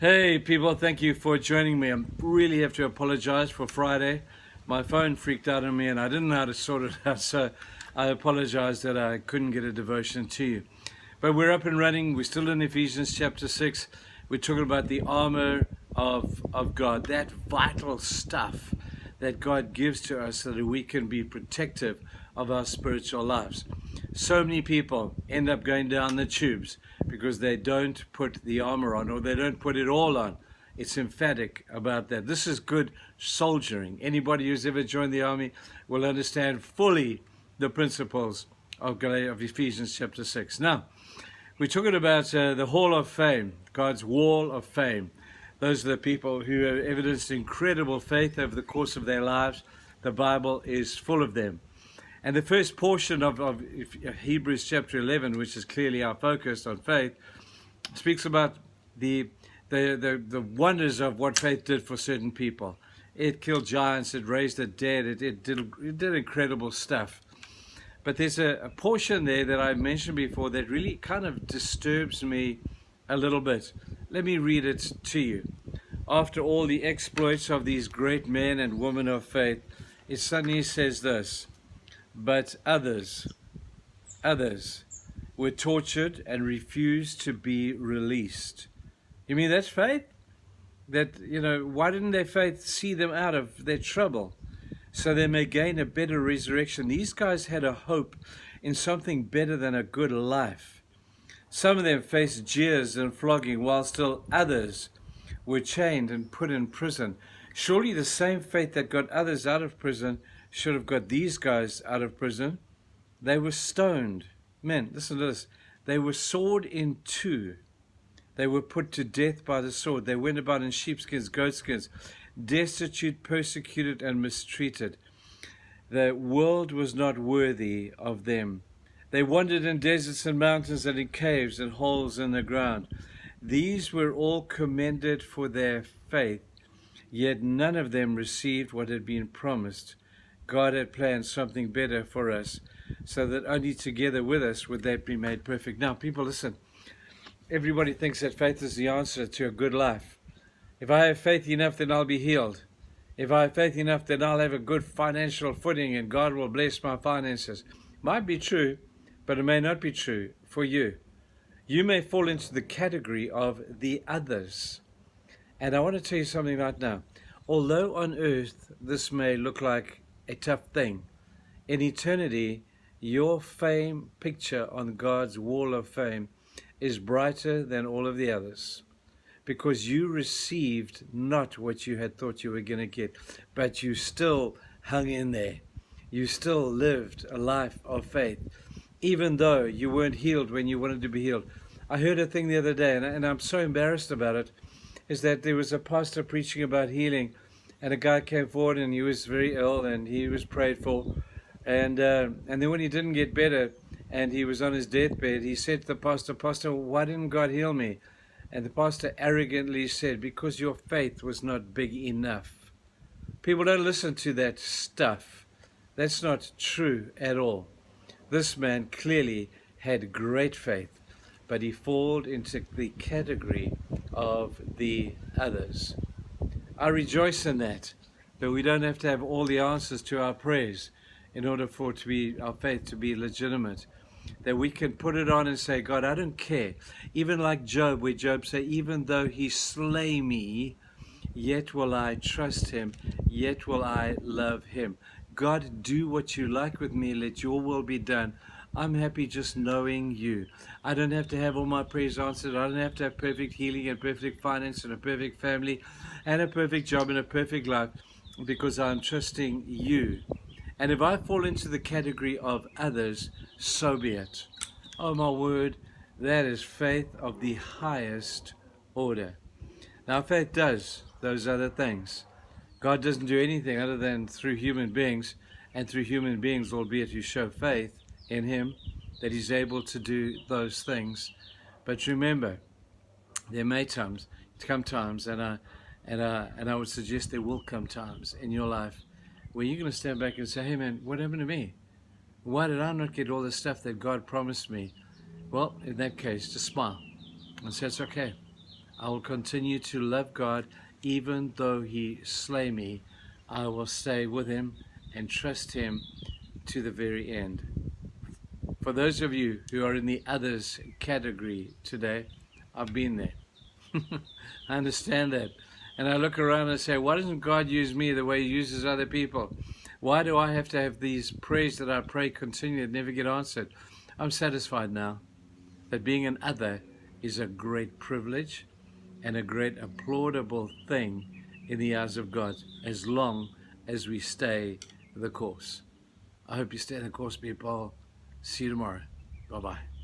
Hey people, thank you for joining me. I really have to apologize for Friday. My phone freaked out on me and I didn't know how to sort it out, so I apologize that I couldn't get a devotion to you. But we're up and running. We're still in Ephesians chapter 6. We're talking about the armor of God, that vital stuff that God gives to us so that we can be protective of our spiritual lives. So many people end up going down the tubes because they don't put the armor on, or they don't put it all on. It's emphatic about that. This is good soldiering. Anybody who's ever joined the army will understand fully the principles of Ephesians chapter 6. Now, we're talking about the Hall of Fame, God's Wall of Fame. Those are the people who have evidenced incredible faith over the course of their lives. The Bible is full of them. And the first portion of Hebrews chapter 11, which is clearly our focus on faith, speaks about the wonders of what faith did for certain people. It killed giants, it raised the dead, it did incredible stuff. But there's a portion there that I mentioned before that really kind of disturbs me a little bit. Let me read it to you. After all the exploits of these great men and women of faith, it suddenly says this: but others were tortured and refused to be released. You mean that's faith? That, why didn't their faith see them out of their trouble so they may gain a better resurrection? These guys had a hope in something better than a good life. Some of them faced jeers and flogging, while still others were chained and put in prison. Surely the same faith that got others out of prison should have got these guys out of prison. They were stoned. Men, listen to this. They were sawed in two. They were put to death by the sword. They went about in sheepskins, goatskins, destitute, persecuted, and mistreated. The world was not worthy of them. They wandered in deserts and mountains and in caves and holes in the ground. These were all commended for their faith, yet none of them received what had been promised. God had planned something better for us, so that only together with us would they be made perfect. Now, people, listen. Everybody thinks that faith is the answer to a good life. If I have faith enough, then I'll be healed. If I have faith enough, then I'll have a good financial footing and God will bless my finances. Might be true, but it may not be true for you. You may fall into the category of the others. And I want to tell you something right now. Although on earth this may look like a tough thing, in eternity, your fame picture on God's wall of fame is brighter than all of the others, because you received not what you had thought you were going to get, but you still hung in there. You still lived a life of faith, even though you weren't healed when you wanted to be healed. I heard a thing the other day, and I'm so embarrassed about it, is that there was a pastor preaching about healing, and a guy came forward and he was very ill and he was prayed for, and then when he didn't get better and he was on his deathbed, he said to the pastor, "Pastor, why didn't God heal me?" And the pastor arrogantly said, "Because your faith was not big enough." People don't listen to that stuff. That's not true at all. This man clearly had great faith, but he fell into the category of the others. I rejoice in that, but we don't have to have all the answers to our prayers in order for our faith to be legitimate. That we can put it on and say, "God, I don't care." Even like Job, where Job said, "Even though he slay me, yet will I trust him, yet will I love him." God, do what you like with me. Let your will be done. I'm happy just knowing you. I don't have to have all my prayers answered. I don't have to have perfect healing and perfect finance and a perfect family and a perfect job and a perfect life, because I'm trusting you. And if I fall into the category of others, so be it. Oh my word, that is faith of the highest order. Now, faith does those other things. God doesn't do anything other than through human beings, and through human beings, albeit who show faith in him, that he's able to do those things. But remember, there may come times, and I would suggest there will come times in your life where you're going to stand back and say, "Hey man, what happened to me? Why did I not get all the stuff that God promised me?" Well, in that case, just smile and say, "It's okay. I will continue to love God even though he slay me. I will stay with him and trust him to the very end. For those of you who are in the others category today, I've been there. I understand that. And I look around and say, why doesn't God use me the way he uses other people? Why do I have to have these prayers that I pray continually that never get answered? I'm satisfied now that being an other is a great privilege and a great applaudable thing in the eyes of God, as long as we stay the course. I hope you stay the course, people. See you tomorrow. Bye-bye.